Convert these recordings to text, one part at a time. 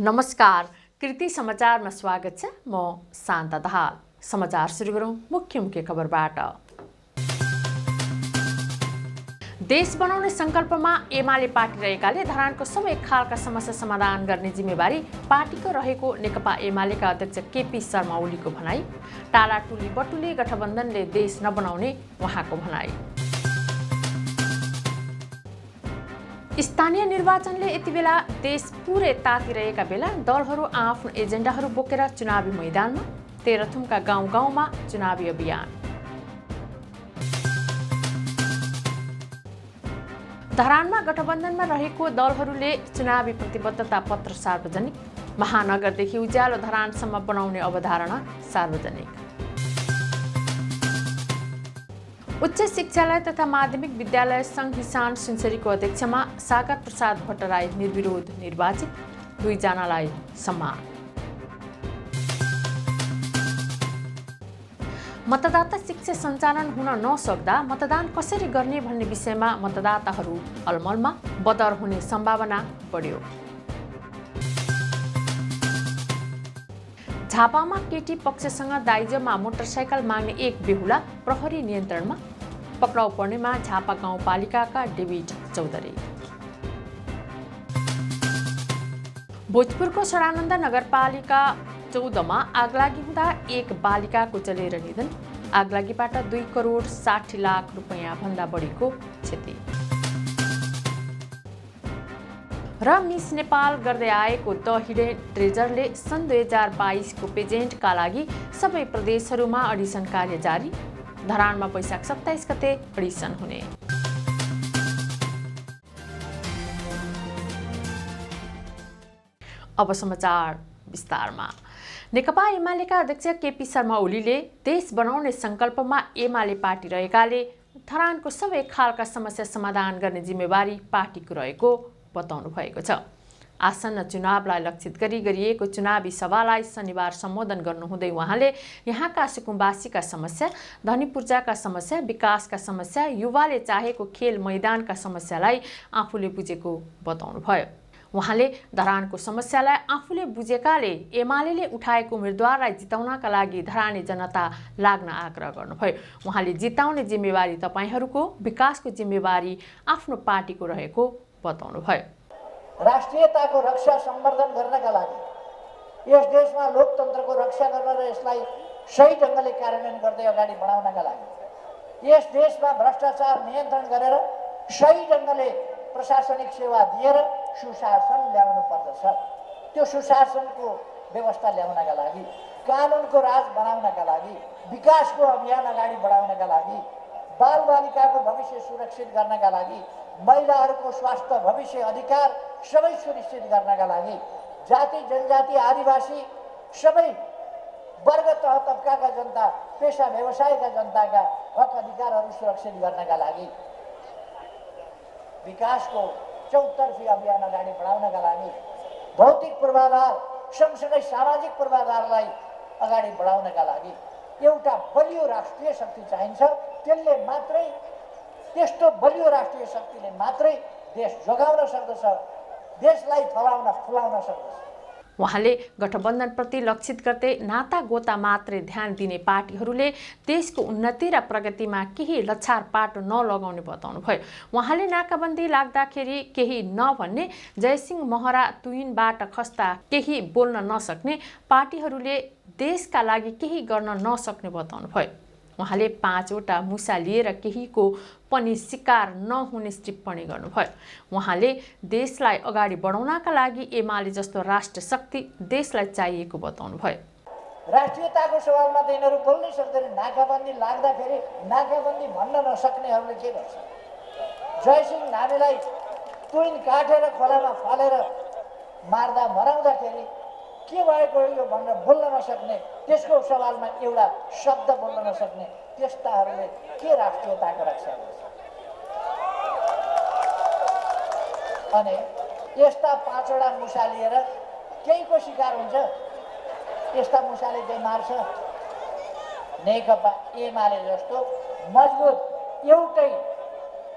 नमस्कार, कृति समाचारमा स्वागत छ। म शान्ता दाहाल। समाचार सुरु गरौँ मुख्य खबरबाट। देश बनाउने संकल्पमा एमाले पार्टी रहेकाले धरानको सबै खालका समस्या समाधान गर्ने जिम्मेवारी पार्टीको रहेको नेकपा एमालेका अध्यक्ष केपी शर्मा ओलीको भनाई। टालाटुली बटुली गठबन्धनले देश नबनाउने उहाँको भनाई। स्थानीय निर्वाचनले यति बेला देश पुरै तातिरहेका बेला दलहरू आफ्नो एजेन्डाहरू बोकेर चुनावी मैदानमा, तेह्रथुमका गाउँ गाउँमा चुनावी अभियान। धरानमा गठबन्धनमा रहेको दलहरूले चुनावी प्रतिबद्धता पत्र सार्वजनिक। महानगरदेखि उज्यालो धरानसम्म बनाउने अवधारणा सार्वजनिक। उच्च शिक्षालय तथा माध्यमिक विद्यालय सङ्घ किसान सुनसरीको अध्यक्षमा सागर प्रसाद भट्टराई निर्विरोध निर्वाचित, 2 जनालाई सम्मान। मतदाता शिक्षा सञ्चालन हुन नसक्दा मतदान कसरी गर्ने भन्ने विषयमा मतदाताहरू अलमलमा, बदर हुने सम्भावना बढ्यो। झापामा केटी पक्षसँग दाइजोमा मोटरसाइकल माग्ने एक बेहुला प्रहरी नियन्त्रणमा, पक्राउ पर्नेमा झापा गाउँपालिकाका डेभिड चौधरी। भोजपुरको सडानन्द नगरपालिका 14 मा आगलागी हुँदा एक बालिकाको जलेर निधन। आगलागीबाट 2 करोड 60 लाख रुपैयाँ भन्दा बढीको क्षति। र मिस नेपाल गर्दै आएको द हिडेन ट्रेजरले सन् 2022 को पेजेन्टका लागि सबै प्रदेशहरूमा अडिसन कार्य जारी। धरानमा वैशाख 27 गते अडिसन हुने। अब समाचार विस्तारमा। नेकपा एमालेका अध्यक्ष केपी शर्मा ओलीले देश बनाउने संकल्पमा एमाले पार्टी रहेकाले धरानको सबै खालका समस्या समाधान गर्ने जिम्मेवारी पार्टीको रहेको बताउनु भएको छ। आसन्न चुनावलाई लक्षित गरी गरिएको चुनावी सभालाई शनिबार सम्बोधन गर्नुहुँदै उहाँले यहाँका सुकुम्बासीका समस्या, धनी पूर्जाका समस्या, विकासका समस्या, युवाले चाहेको खेल मैदानका समस्यालाई आफूले बुझेको बताउनुभयो। उहाँले धरानको समस्यालाई आफूले बुझेकाले एमालेले उठाएको उम्मेदवारलाई जिताउनका लागि धरानी जनता लाग्न आग्रह गर्नुभयो। उहाँले जिताउने जिम्मेवारी तपाईहरूको, विकासको जिम्मेवारी आफ्नो पार्टीको रहेको बताउनुभयो। राष्ट्रियताको रक्षा सम्वर्धन गर्नका लागि, यस देशमा लोकतन्त्रको रक्षा गर्न र यसलाई सही ढङ्गले कार्यान्वयन गर्दै अगाडि बढाउनका लागि, यस देशमा भ्रष्टाचार नियन्त्रण गरेर सही ढङ्गले प्रशासनिक सेवा दिएर सुशासन ल्याउनु पर्दछ। त्यो सुशासनको व्यवस्था ल्याउनका लागि, कानुनको राज बनाउनका लागि, विकासको अभियान अगाडि बढाउनका लागि, बालबालिकाको भविष्य सुरक्षित गर्नका लागि, महिलाहरूको स्वास्थ्य भविष्य अधिकार सबै सुनिश्चित गर्नका लागि, जाति जनजाति आदिवासी सबै वर्ग तह तबकाका जनता, पेसा व्यवसायका जनताका हक अधिकारहरू सुरक्षित गर्नका लागि, विकासको चौतर्फी अभियान अगाडि बढाउनका लागि, भौतिक पूर्वाधार सँगसँगै सामाजिक पूर्वाधारलाई अगाडि बढाउनका लागि एउटा बलियो राष्ट्रिय शक्ति चाहिन्छ। त्यसले मात्रै, त्यस्तो बलियो राष्ट्रिय शक्तिले मात्रै देश जोगाउन सक्दछ, देशलाई फलाउन फुलाउन सक्दछ। उहाँले गठबन्धनप्रति लक्षित गर्दै नाता गोता मात्रै ध्यान दिने पार्टीहरूले देशको उन्नति र प्रगतिमा केही लछार पाटो नलगाउने बताउनुभयो। उहाँले नाकाबन्दी लाग्दाखेरि केही नभन्ने, जयसिंह महरा तुहिनबाट खस्दा केही बोल्न नसक्ने पार्टीहरूले देशका लागि केही गर्न नसक्ने बताउनुभयो। उहाँले 5 वटा मुसा लिएर केहीको पनि शिकार नहुने टिप्पणी गर्नुभयो। उहाँले देशलाई अगाडि बढाउनका लागि एमाले जस्तो राष्ट्रिय शक्ति देशलाई चाहिएको बताउनुभयो। राष्ट्रियताको सवालमा त यिनीहरू बोल्नै सक्दैन। नाकाबन्दी लाग्दाखेरि नाकाबन्दी भन्न नसक्नेहरूले के गर्छ? जयसिंह नानीलाई तुइन काटेर खोलामा फालेर मार्दा मराउँदाखेरि के भएको यो भनेर बोल्न नसक्ने, त्यसको सवालमा एउटा शब्द बोल्न नसक्ने त्यस्ताहरूले के राष्ट्रियताको रक्षा गर्छ? अनि यस्ता 5 वटा मुसा लिएर केहीको शिकार हुन्छ? यस्ता मुसाले चाहिँ मार्छ? नेकपा एमाले जस्तो मजबुत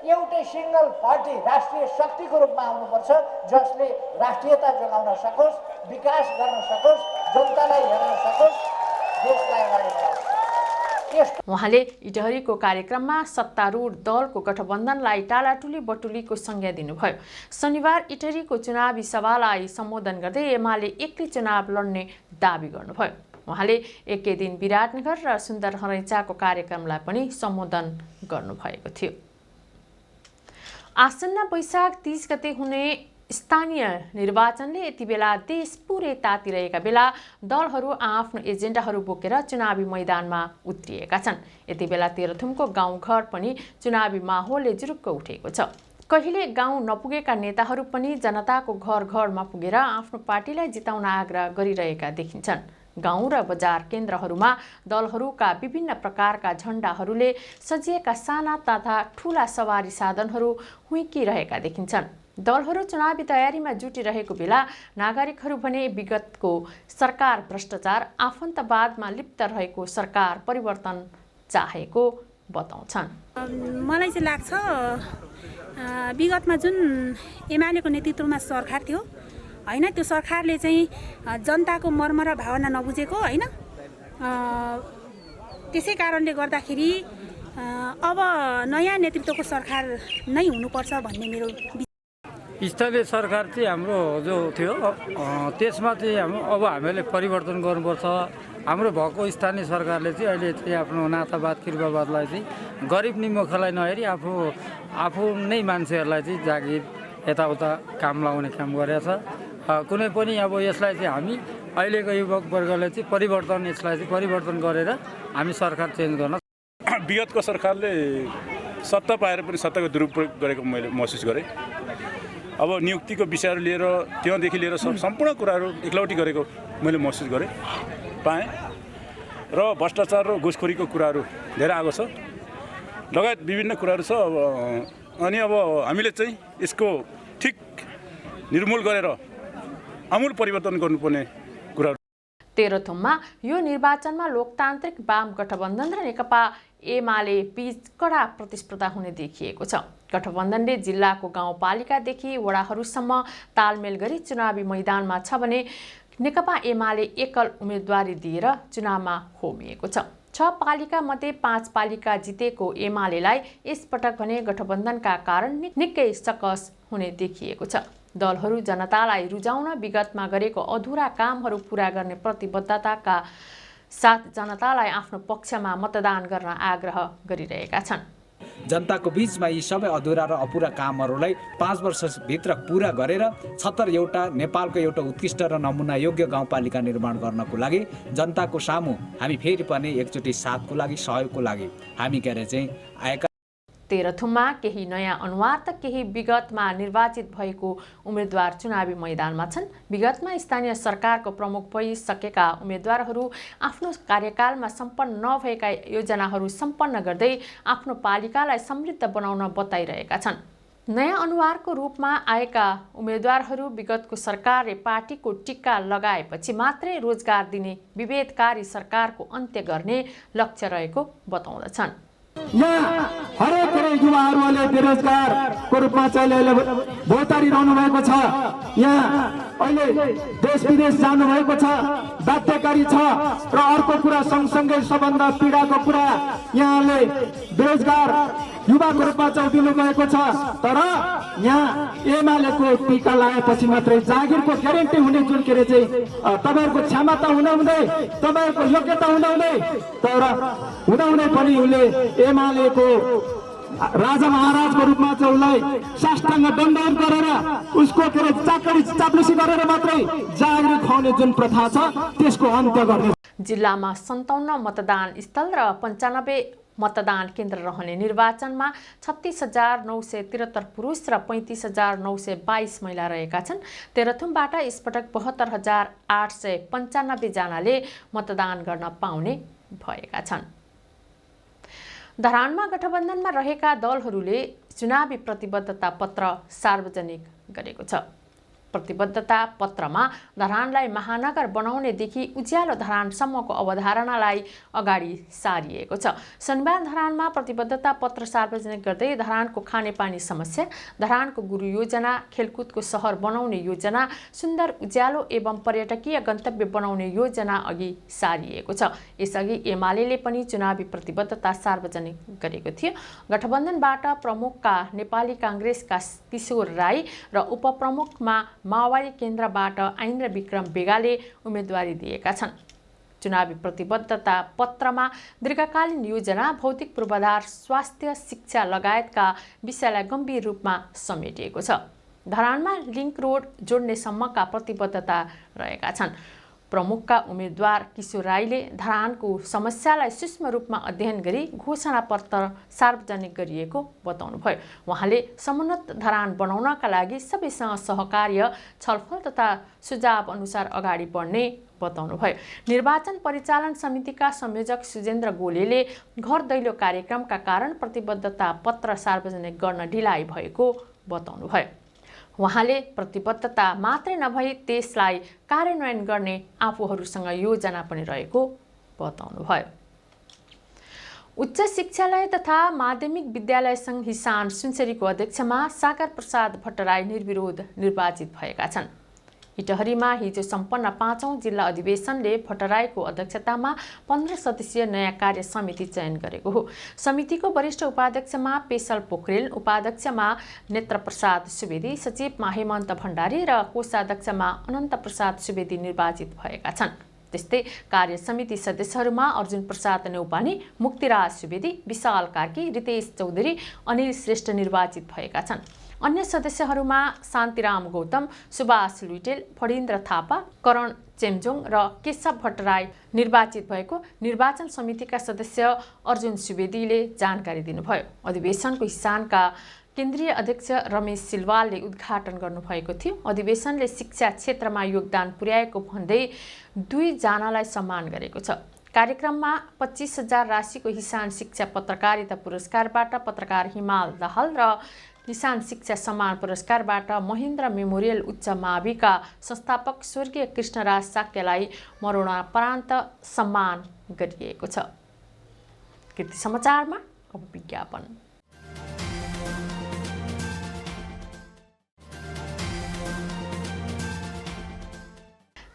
एउटै सिंगल पार्टी राष्ट्रिय शक्तिको रूपमा आउनुपर्छ, जसले राष्ट्रियता जोगाउन सकोस्, विकास गर्न सकोस्, जनतालाई हेर्न सकोस्, देशलाई अगाडि बढाओस्। उहाँले इटहरीको कार्यक्रममा सत्तारूढ दलको गठबन्धनलाई टालाटुली बटुलीको संज्ञा दिनुभयो। शनिबार इटहरीको चुनावी सभालाई सम्बोधन गर्दै एमाले एक्लै चुनाव लड्ने दाबी गर्नुभयो। उहाँले एकै दिन विराटनगर र सुन्दर हरैचाको कार्यक्रमलाई पनि सम्बोधन गर्नुभएको थियो। आसन्न वैशाख 30 गते हुने स्थानीय निर्वाचनले यति बेला देश पुरै तातिरहेका बेला दलहरू आफ्नो एजेन्डाहरू बोकेर चुनावी मैदानमा उत्रिएका छन्। यति बेला तेह्रथुमको गाउँघर पनि चुनावी माहौलले जुरुक्क उठेको छ। कहिले गाउँ नपुगेका नेताहरू पनि जनताको घर घरमा पुगेर आफ्नो पार्टीलाई जिताउन आग्रह गरिरहेका देखिन्छन्। गाउँ र बजार केन्द्रहरूमा दलहरूका विभिन्न प्रकारका झण्डाहरूले सजिएका साना तथा ठूला सवारी साधनहरू हुइकिरहेका देखिन्छन्। दलहरू चुनावी तयारीमा जुटिरहेको बेला नागरिकहरू भने विगतको सरकार भ्रष्टाचार आफन्तवादमा लिप्त रहेको सरकार परिवर्तन चाहेको बताउँछन्। मलाई चाहिँ लाग्छ विगतमा जुन एमालेको नेतृत्वमा सरकार थियो हैन, त्यो सरकारले चाहिँ जनताको मर्म र भावना नबुझेको हैन, त्यसै कारणले गर्दाखेरि अब नयाँ नेतृत्वको सरकार नै हुनुपर्छ भन्ने मेरो स्थानीय सरकार चाहिँ हाम्रो जो थियो त्यसमा चाहिँ अब हामीले परिवर्तन गर्नुपर्छ। हाम्रो भएको स्थानीय सरकारले चाहिँ अहिले चाहिँ आफ्नो नातावाद कृपावादलाई चाहिँ गरिब निमुखलाई नहेरी आफू नै मान्छेहरूलाई चाहिँ जागिर यताउता काम लाउने काम गरेछ। कुनै पनि अब यसलाई चाहिँ हामी अहिलेको युवक वर्गले चाहिँ यसलाई चाहिँ परिवर्तन गरेर हामी सरकार चेन्ज गर्न। विगतको सरकारले सत्ता पाएर पनि सत्ताको दुरुपयोग गरेको मैले महसुस गरेँ। अब नियुक्तिको विषयहरू लिएर त्यहाँदेखि लिएर सम्पूर्ण कुराहरू एकलौटी गरेको मैले महसुस गरेँ पाएँ र भ्रष्टाचार र घुसखोरीको कुराहरू धेरै आएको छ, लगायत विभिन्न कुराहरू छ। अनि अब हामीले चाहिँ यसको ठिक निर्मूल गरेर आमूल परिवर्तन गर्नुपर्ने कुराहरू। तेह्रथुममा यो निर्वाचनमा लोकतान्त्रिक वाम गठबन्धन र नेकपा एमाले बीच कडा प्रतिस्पर्धा हुने देखिएको छ। गठबन्धनले जिल्लाको गाउँपालिकादेखि वडाहरूसम्म तालमेल गरी चुनावी मैदानमा छ भने नेकपा एमाले एकल उम्मेदवारी दिएर चुनावमा होमिएको छ। 6 पालिका मध्ये 5 पालिका जितेको एमालेलाई यसपटक भने गठबन्धनका कारण निकै सकस हुने देखिएको छ। दलहरू जनतालाई रुझाउन विगतमा गरेको अधुरा कामहरू पूरा गर्ने प्रतिबद्धताका साथ जनतालाई आफ्नो पक्षमा मतदान गर्न आग्रह गरिरहेका छन्। जनताको बीचमा यी सबै अधुरा र अपुरा कामहरूलाई 5 वर्षभित्र पूरा गरेर 76 नेपालको एउटा उत्कृष्ट र नमुना योग्य गाउँपालिका निर्माण गर्नको लागि जनताको सामु हामी फेरि पनि एकचोटि साथको लागि सहयोगको लागि हामी चाहिँ आएका। तेह्रथुममा केही नयाँ अनुहार त केही विगतमा निर्वाचित भएको उम्मेद्वार चुनावी मैदानमा छन्। विगतमा स्थानीय सरकारको प्रमुख भइसकेका उम्मेद्वारहरू आफ्नो कार्यकालमा सम्पन्न नभएका योजनाहरू सम्पन्न गर्दै आफ्नो पालिकालाई समृद्ध बनाउन बताइरहेका छन्। नयाँ अनुहारको रूपमा आएका उम्मेद्वारहरू विगतको सरकारले पार्टीको टिक्का लगाएपछि मात्रै रोजगार दिने विभेदकारी सरकारको अन्त्य गर्ने लक्ष्य रहेको बताउँदछन्। यहाँ हरेक युवाहरूले बेरोजगारको रूपमा चाहिँ अहिले भोतारिरहनु भएको छ। यहाँ अहिले देश विदेश जानुभएको छ, बाध्यकारी छ। र अर्को कुरा सँगसँगै सबभन्दा पीडाको कुरा यहाँले बेरोजगार युवाको रूपमा चाहिँ दिनु गएको छ। तर यहाँ एमालेको टीका लगाएपछि मात्रै जागिरको ग्यारेन्टी हुने जुन के अरे चाहिँ तपाईँहरूको क्षमता हुँदाहुँदै तपाईँहरूको योग्यता हुँदाहुँदै तर हुँदाहुँदै पनि उसले एमालेको राजा महाराजको रूपमा चाहिँ उसलाई साष्टाङ्ग दण्डवत गरेर उसको के अरे चाप्लुसी गरेर मात्रै जागिर खुवाउने जुन प्रथा छ त्यसको अन्त्य गर्ने। जिल्लामा 57 मतदान स्थल र 95 मतदान केन्द्र रहने निर्वाचनमा 36,973 पुरुष र 35,922 महिला रहेका छन्। तेह्रथुमबाट यसपटक 72,895 जनाले मतदान गर्न पाउने भएका छन्। धरानमा गठबन्धनमा रहेका दलहरूले चुनावी प्रतिबद्धता पत्र सार्वजनिक गरेको छ। प्रतिबद्धता पत्रमा धरानलाई महानगर बनाउनेदेखि उज्यालो धरानसम्मको अवधारणालाई अगाडि सारिएको छ। शनिबार धरानमा प्रतिबद्धता पत्र सार्वजनिक गर्दै धरानको खानेपानी समस्या, धरानको गुरु योजना, खेलकुदको सहर बनाउने योजना, सुन्दर उज्यालो एवं पर्यटकीय गन्तव्य बनाउने योजना अघि सारिएको छ। यसअघि एमाले पनि चुनावी प्रतिबद्धता सार्वजनिक गरेको थियो। गठबन्धनबाट प्रमुखका नेपाली काङ्ग्रेसका किशोर राई र उपप्रमुखमा माओवादी केन्द्रबाट ऐन्द्र विक्रम बेगाले उम्मेदवारी दिएका छन्। चुनावी प्रतिबद्धता पत्रमा दीर्घकालीन योजना, भौतिक पूर्वाधार, स्वास्थ्य, शिक्षा लगायतका विषयलाई गम्भीर रूपमा समेटिएको छ। धरानमा लिङ्क रोड जोड्ने सम्मका प्रतिबद्धता रहेका छन्। प्रमुखका उम्मेदवार किशोर राईले धरानको समस्यालाई सूक्ष्म रूपमा अध्ययन गरी घोषणापत्र सार्वजनिक गरिएको बताउनुभयो। उहाँले समुन्नत धरान बनाउनका लागि सबैसँग सहकार्य, छलफल तथा सुझाव अनुसार अगाडि बढ्ने बताउनुभयो। निर्वाचन परिचालन समितिका संयोजक सुजेन्द्र गोलेले घर दैलो कार्यक्रमका कारण प्रतिबद्धता पत्र सार्वजनिक गर्न ढिलाइ भएको बताउनुभयो। उहाँले प्रतिबद्धता मात्रै नभई त्यसलाई कार्यान्वयन गर्ने आफूहरूसँग योजना पनि रहेको बताउनुभयो। उच्च शिक्षालय तथा माध्यमिक विद्यालय सङ्घ हिसान सुनसरीको अध्यक्षमा सागर प्रसाद भट्टराई निर्विरोध निर्वाचित भएका छन्। इटहरीमा हिजो सम्पन्न 5औं जिल्ला अधिवेशनले भट्टराईको अध्यक्षतामा 15 सदस्यीय नयाँ कार्य समिति चयन गरेको हो। समितिको वरिष्ठ उपाध्यक्षमा पेशल पोखरेल, उपाध्यक्षमा नेत्र प्रसाद सुवेदी, सचिवमा हेमन्त भण्डारी र कोषाध्यक्षमा अनन्त प्रसाद सुवेदी निर्वाचित भएका छन्। त्यस्तै कार्य समिति सदस्यहरूमा अर्जुन प्रसाद नेउपानी, मुक्तिराज सुवेदी, विशाल कार्की, रितेश चौधरी, अनिल श्रेष्ठ निर्वाचित भएका छन्। अन्य सदस्यहरूमा शान्तिराम गौतम, सुभाष लुइटेल, फणीन्द्र थापा, करण चेम्जोङ र केशव भट्टराई निर्वाचित भएको निर्वाचन समितिका सदस्य अर्जुन सुवेदीले जानकारी दिनुभयो। अधिवेशनको हिसानका केन्द्रीय अध्यक्ष रमेश सिलवालले उद्घाटन गर्नुभएको थियो। अधिवेशनले शिक्षा क्षेत्रमा योगदान पुर्याएको भन्दै 2 जनालाई सम्मान गरेको छ। कार्यक्रममा 25,000 राशिको हिसान शिक्षा पत्रकारिता पुरस्कारबाट पत्रकार हिमाल दाहाल र हिसान शिक्षा सम्मान पुरस्कारबाट महेन्द्र मेमोरियल उच्च माविका संस्थापक स्वर्गीय कृष्णराज साक्यलाई मरणोपरान्त सम्मान गरिएको छ। कृति समाचारमा अब विज्ञापन।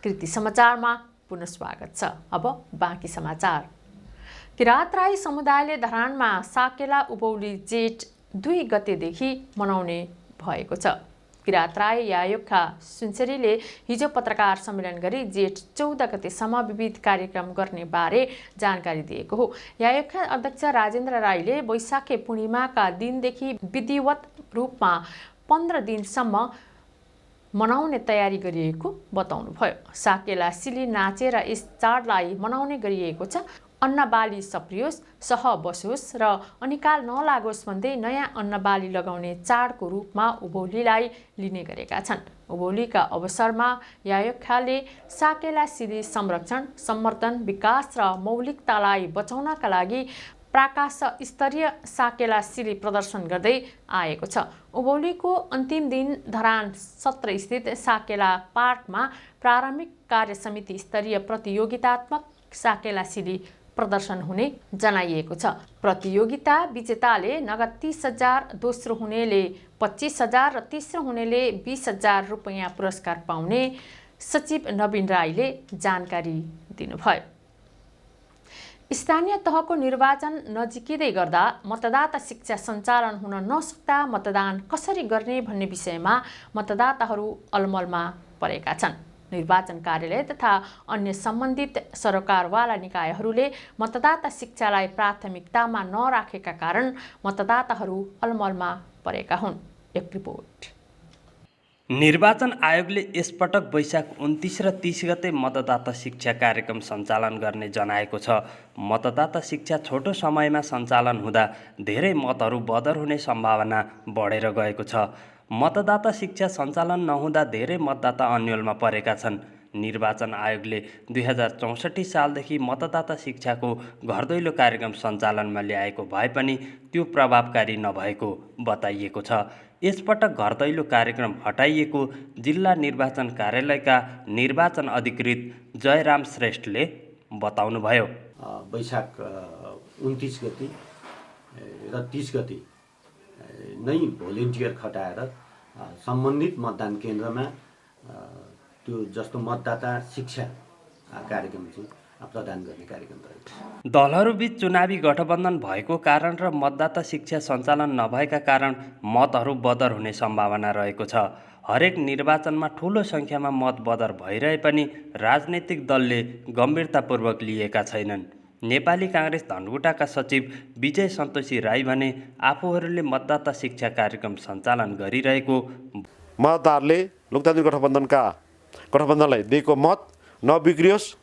कृति समाचारमा पुनः स्वागत छ। अब बाँकी समाचार। किरात राई समुदायले धरानमा साकेला उभौली जेठ 2 गतेदेखि मनाउने भएको छ। किरात राई यायोखा सुनसरीले हिजो पत्रकार सम्मेलन गरी जेठ 14 गतेसम्म विविध कार्यक्रम गर्ने बारे जानकारी दिएको हो। यायोखा अध्यक्ष राजेन्द्र राईले वैशाखे पूर्णिमाका दिनदेखि विधिवत रूपमा 15 दिनसम्म मनाउने तयारी गरिएको बताउनुभयो। साकेला सिली नाचेर यस चाडलाई मनाउने गरिएको छ। अन्नबाली सप्रियोस्, सह बसोस् र अनिकाल नलागोस् भन्दै नयाँ अन्नबाली लगाउने चाडको रूपमा उभौलीलाई लिने गरेका छन्। उभौलीका अवसरमा यायोखाले साकेला सिली संरक्षण, सम्वर्धन, विकास र मौलिकतालाई बचाउनका लागि प्रकाश स्तरीय साकेला सिली प्रदर्शन गर्दै आएको छ। उभौलीको अन्तिम दिन धरान सत्र स्थित साकेला पार्कमा प्रारम्भिक कार्य समिति स्तरीय प्रतियोगितात्मक साकेला सिली प्रदर्शन हुने जनाइएको छ। प्रतियोगिता विजेताले नगद 30,000, दोस्रो हुनेले 25,000 र तेस्रो हुनेले 20,000 रुपैयाँ पुरस्कार पाउने सचिव नवीन राईले जानकारी दिनुभयो। स्थानीय तहको निर्वाचन नजिकिँदै गर्दा मतदाता शिक्षा सञ्चालन हुन नसक्दा मतदान कसरी गर्ने भन्ने विषयमा मतदाताहरू अलमलमा परेका छन्। निर्वाचन कार्यालय तथा अन्य सम्बन्धित सरकारवाला निकायहरूले मतदाता शिक्षालाई प्राथमिकतामा नराखेका कारण मतदाताहरू अलमलमा परेका हुन्। एक रिपोर्ट। निर्वाचन आयोगले यसपटक वैशाख 29 र 30 गते मतदाता शिक्षा कार्यक्रम सञ्चालन गर्ने जनाएको छ। मतदाता शिक्षा छोटो समयमा सञ्चालन हुँदा धेरै मतहरू बदर हुने सम्भावना बढेर गएको छ। मतदाता शिक्षा सञ्चालन नहुँदा धेरै मतदाता अन्यलमा परेका छन्। निर्वाचन आयोगले 2064 सालदेखि मतदाता शिक्षाको घर दैलो कार्यक्रम सञ्चालनमा ल्याएको भए पनि त्यो प्रभावकारी नभएको बताइएको छ। यसपटक घर दैलो कार्यक्रम हटाइएको जिल्ला निर्वाचन कार्यालयका निर्वाचन अधिकृत जयराम श्रेष्ठले बताउनुभयो। वैशाख 29 गति र 30 गति नै भोलिन्टियर खटाएर सम्बन्धित मतदान केन्द्रमा त्यो जस्तो मतदाता शिक्षा कार्यक्रम चाहिँ प्रदान गर्ने कार्यक्रम रहेको छ। दलहरूबीच चुनावी गठबन्धन भएको कारण र मतदाता शिक्षा सञ्चालन नभएका कारण मतहरू बदर हुने सम्भावना रहेको छ। हरेक निर्वाचनमा ठुलो सङ्ख्यामा मत बदर भइरहे पनि राजनैतिक दलले गम्भीरतापूर्वक लिएका छैनन्। नेपाली काङ्ग्रेस धनकुटाका सचिव विजय सन्तोषी राई भने आफूहरूले मतदाता शिक्षा कार्यक्रम सञ्चालन गरिरहेको मतदाताहरूले लोकतान्त्रिक गठबन्धनलाई दिएको मत नबिग्रियोस्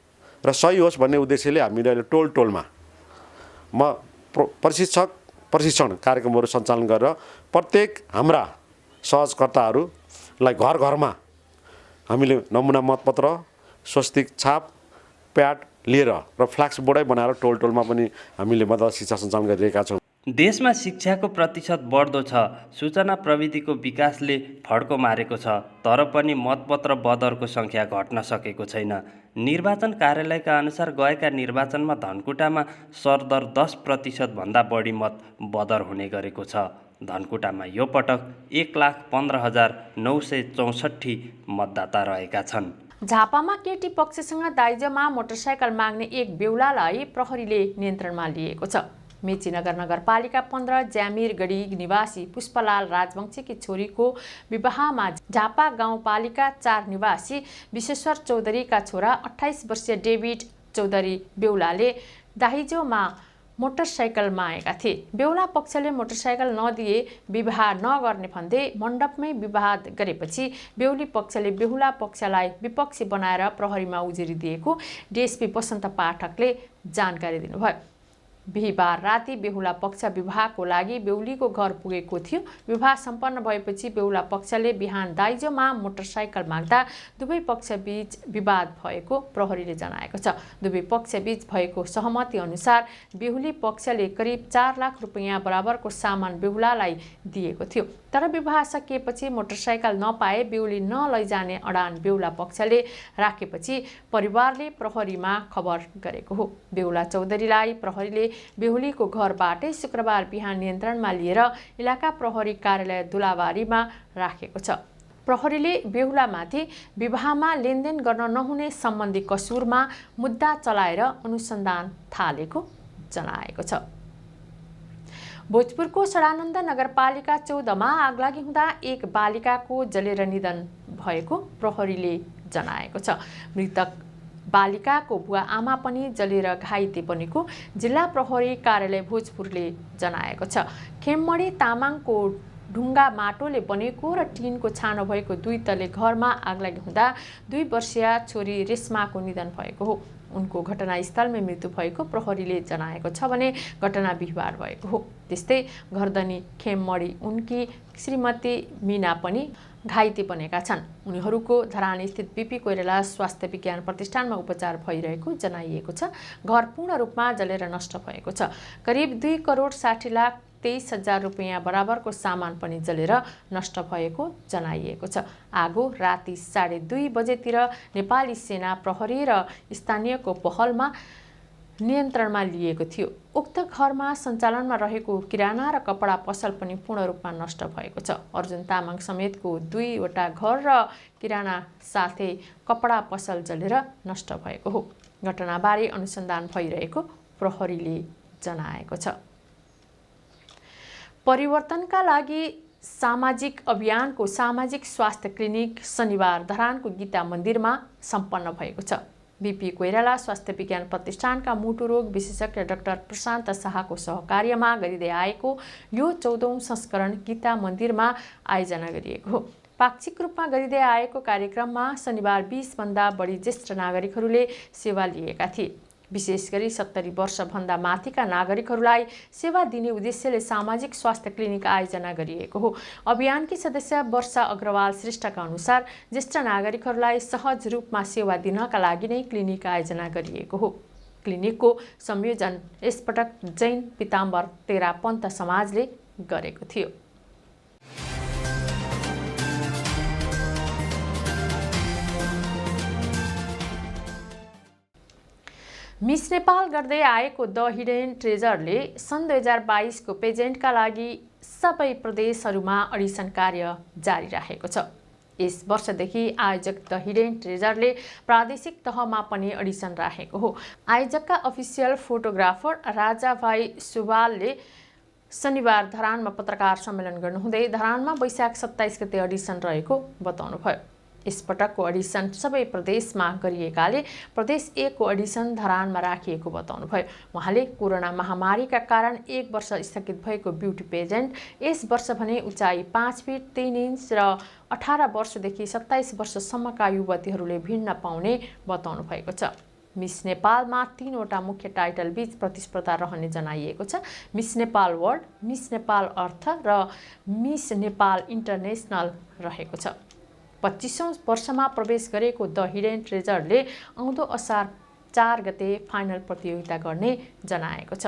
र सही होस् भन्ने उद्देश्यले हामीले अहिले टोलमा प्रशिक्षण कार्यक्रमहरू सञ्चालन गरेर प्रत्येक हाम्रा सहजकर्ताहरूलाई घर घरमा हामीले नमुना मतपत्र, स्वस्तिक छाप, प्याड लिएर र फ्ल्याक्स बोर्डै बनाएर टोलमा पनि हामीले मतदाता शिक्षा सञ्चालन गरिरहेका छौँ। देशमा शिक्षाको प्रतिशत बढ्दो छ। सूचना प्रविधिको विकासले फड्को मारेको छ, तर पनि मतपत्र बदरको सङ्ख्या घट्न सकेको छैन। निर्वाचन कार्यालयका अनुसार गएका निर्वाचनमा धनकुटामा सरदर 10% भन्दा बढी मत बदर हुने गरेको छ। धनकुटामा यो पटक 1,15,964 मतदाता रहेका छन्। झापामा केटी पक्षसँग दाइजोमा मोटरसाइकल माग्ने एक बेहुलालाई प्रहरीले नियन्त्रणमा लिएको छ। मेचीनगर नगरपालिका 15 ज्यामिरगढी निवासी पुष्पलाल राजवंशीकी छोरीको विवाहमा झापा गाउँपालिका 4 निवासी विश्वेश्वर चौधरीका छोरा 28 वर्षीय डेभिड चौधरी बेहुलाले दाइजोमा मोटरसाइकल मागेका थिए। बेहुला पक्षले मोटरसाइकल नदिए विवाह नगर्ने भन्दै मण्डपमै विवाद गरेपछि बेहुली पक्षले बेहुला पक्षलाई विपक्षी बनाएर प्रहरीमा उजुरी दिएको डिएसपी वसन्त पाठकले जानकारी दिनुभयो। बिहिबार राति बेहुला पक्ष विवाहको लागि बेहुलीको घर पुगेको थियो। विवाह सम्पन्न भएपछि बेहुला पक्षले बिहान दाइजोमा मोटरसाइकल माग्दा दुवै पक्षबीच विवाद भएको प्रहरीले जनाएको छ। दुवै पक्षबीच भएको सहमति अनुसार बेहुली पक्षले करिब 4 लाख रुपैयाँ बराबरको सामान बेहुलालाई दिएको थियो, तर विवाह सकिएपछि मोटरसाइकल नपाए बेहुली नलैजाने अडान बेहुला पक्षले राखेपछि परिवारले प्रहरीमा खबर गरेको हो। बेहुला चौधरीलाई प्रहरीले बेहुलीको घरबाटै शुक्रबार बिहान नियन्त्रणमा लिएर इलाका प्रहरी कार्यालय दुलाबारीमा राखेको छ। प्रहरीले बेहुलामाथि विवाहमा लेनदेन गर्न नहुने सम्बन्धी कसुरमा मुद्दा चलाएर अनुसन्धान थालेको जनाएको छ। भोजपुरको सडानन्द नगरपालिका 14 मा आगलागी हुँदा एक बालिकाको जलेर निधन भएको प्रहरीले जनाएको छ। मृतक बालिकाको बुवा आमा पनि जलेर घाइते बनेको जिल्ला प्रहरी कार्यालय भोजपुरले जनाएको छ। खेममणी तामाङको ढुङ्गा माटोले बनेको र टिनको छानो भएको 2 तले घरमा आगलागी हुँदा 2 वर्षीय छोरी रेशमाको निधन भएको हो। उनको घटनास्थलमै मृत्यु भएको प्रहरीले जनाएको छ भने घटना बिहिबार भएको हो। त्यस्तै घरधनी खेममणी उनकी श्रीमती मीना पनि घाइते बनेका छन्। उनीहरूको धरानस्थित बीपी कोइराला स्वास्थ्य विज्ञान प्रतिष्ठानमा उपचार भइरहेको जनाइएको छ। घर पूर्ण रूपमा जलेर नष्ट भएको छ। करिब 2,60,23,000 रुपैयाँ बराबरको सामान पनि जलेर नष्ट भएको जनाइएको छ। आगो राति 2:30 बजेतिर नेपाली सेना प्रहरी र स्थानीयको पहलमा नियन्त्रणमा लिएको थियो। उक्त घरमा सञ्चालनमा रहेको किराना र कपडा पसल पनि पूर्ण रूपमा नष्ट भएको छ। अर्जुन तामाङ समेतको 2 वटा घर र किराना साथै कपडा पसल जलेर नष्ट भएको हो। घटनाबारे अनुसन्धान भइरहेको प्रहरीले जनाएको छ। परिवर्तनका लागि सामाजिक अभियानको सामाजिक स्वास्थ्य क्लिनिक शनिबार धरानको गीता मन्दिरमा सम्पन्न भएको छ। बीपी कोइराला स्वास्थ्य विज्ञान प्रतिष्ठानका मुटु रोग विशेषज्ञ डाक्टर प्रशान्त शाहको सहकार्यमा गरिँदै आएको यो 14औं संस्करण गीता मन्दिरमा आयोजना गरिएको हो। पाक्षिक रूपमा गरिँदै आएको कार्यक्रममा शनिबार 20 भन्दा बढी ज्येष्ठ नागरिकहरूले सेवा लिएका थिए। विशेष गरी 70 वर्षभन्दा माथिका नागरिकहरूलाई सेवा दिने उद्देश्यले सामाजिक स्वास्थ्य क्लिनिक आयोजना गरिएको हो। अभियानकी सदस्य वर्षा अग्रवाल श्रेष्ठका अनुसार ज्येष्ठ नागरिकहरूलाई सहज रूपमा सेवा दिनका लागि नै क्लिनिक आयोजना गरिएको हो। क्लिनिकको संयोजन यसपटक जैन पिताम्बर तेरा पन्थ समाजले गरेको थियो। मिस नेपाल गर्दै आएको द हिडन ट्रेजरले सन् 2022 को पेजेन्टका लागि सबै प्रदेशहरूमा अडिसन कार्य जारी राखेको छ। यस वर्षदेखि आयोजक द हिडन ट्रेजरले प्रादेशिक तहमा पनि अडिसन राखेको हो। आयोजकका अफिसियल फोटोग्राफर राजा भाइ सुवालले शनिबार धरानमा पत्रकार सम्मेलन गर्नुहुँदै धरानमा वैशाख 27 गते अडिसन रहेको बताउनुभयो। यसपटकको अडिसन सबै प्रदेशमा गरिएकाले प्रदेश 1 को अडिसन धरानमा राखिएको बताउनुभयो। उहाँले कोरोना महामारीका कारण 1 वर्ष स्थगित भएको ब्युटी पेजेन्ट यस वर्ष भने उचाइ 5 फिट 3 इन्च र 18 वर्षदेखि 27 वर्षसम्मका युवतीहरूले भिड्न पाउने बताउनु भएको छ। मिस नेपालमा 3 वटा मुख्य टाइटल बीच प्रतिस्पर्धा रहने जनाइएको छ। Miss Nepal world, Miss Nepal Earth र मिस नेपाल इन्टरनेसनल रहेको छ। 25औं वर्षमा प्रवेश गरेको द हिडन ट्रेजरले आउँदो असार 4 गते फाइनल प्रतियोगिता गर्ने जनाएको छ।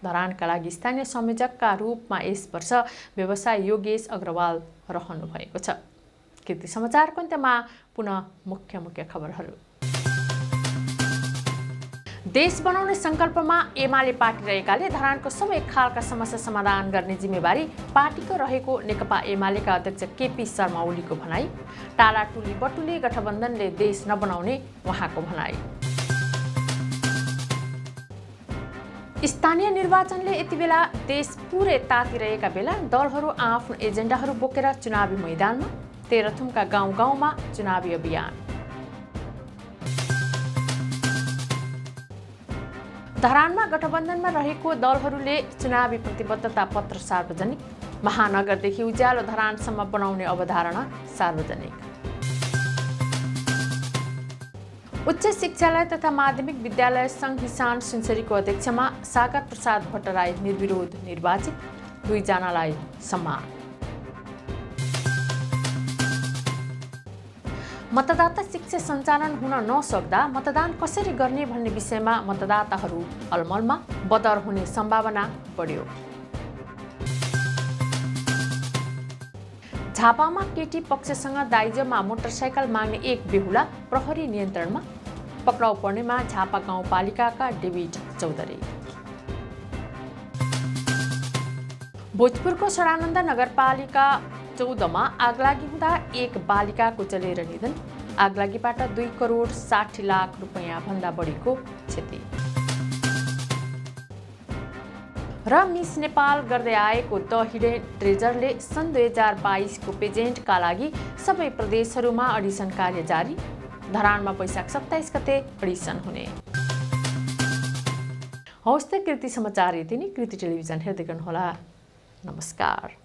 धरानका लागि स्थानीय संयोजकका रूपमा यस वर्ष व्यवसाय योगेश अग्रवाल रहनु भएको छ। कृति समाचारको अन्त्यमा पुनः मुख्य खबरहरू। देश बनाउने संकल्पमा एमाले पार्टी रहेकाले धरानको सबै खालका समस्या समाधान गर्ने जिम्मेवारी पार्टीको रहेको नेकपा एमालेका अध्यक्ष केपी शर्मा ओलीको भनाई। टालाटुली बटुली गठबन्धनले देश नबनाउने उहाँको भनाई। स्थानीय निर्वाचनले यति बेला देश पुरै तातिरहेका बेला दलहरू आफ्नो एजेन्डाहरू बोकेर चुनावी मैदानमा, तेह्रथुमका गाउँ-गाउँमा चुनावी अभियान। धरानमा गठबन्धनमा रहेको दलहरूले चुनावी प्रतिबद्धता पत्र सार्वजनिक। महानगरदेखि उज्यालो धरानसम्म बनाउने अवधारणा सार्वजनिक। उच्च शिक्षालय तथा माध्यमिक विद्यालय सङ्घ किसान सुनसरीको अध्यक्षमा सागर प्रसाद भट्टराई निर्विरोध निर्वाचित, 2 जनालाई सम्मान। मतदाता शिक्षा सञ्चालन हुन नसक्दा मतदान कसरी गर्ने भन्ने विषयमा मतदाताहरू अलमलमा, बदर हुने सम्भावना बढ्यो। झापामा केटी पक्षसँग दाइजोमा मोटरसाइकल माग्ने एक बेहुला प्रहरी नियन्त्रणमा, पक्राउ पर्नेमा झापा गाउँपालिकाका डेभिड चौधरी। भोजपुरको सडानन्द नगरपालिका 14 मा आगलागी हुँदा एक बालिकाको जलेर निधन। आगलागीबाट 2 करोड 60 लाख रुपैयाँ भन्दा बढीको क्षति। र मिस नेपाल गर्दै आएको द हिडन ट्रेजरले सन् 2022 को पेजेन्टका लागि सबै प्रदेशहरूमा अडिसन कार्य जारी। धरानमा वैशाख 27 गते अडिसन हुने। हवस् त कृति समाचार यति नै। कृति टेलिभिजन हेर्दै गर्नुहोला। नमस्कार।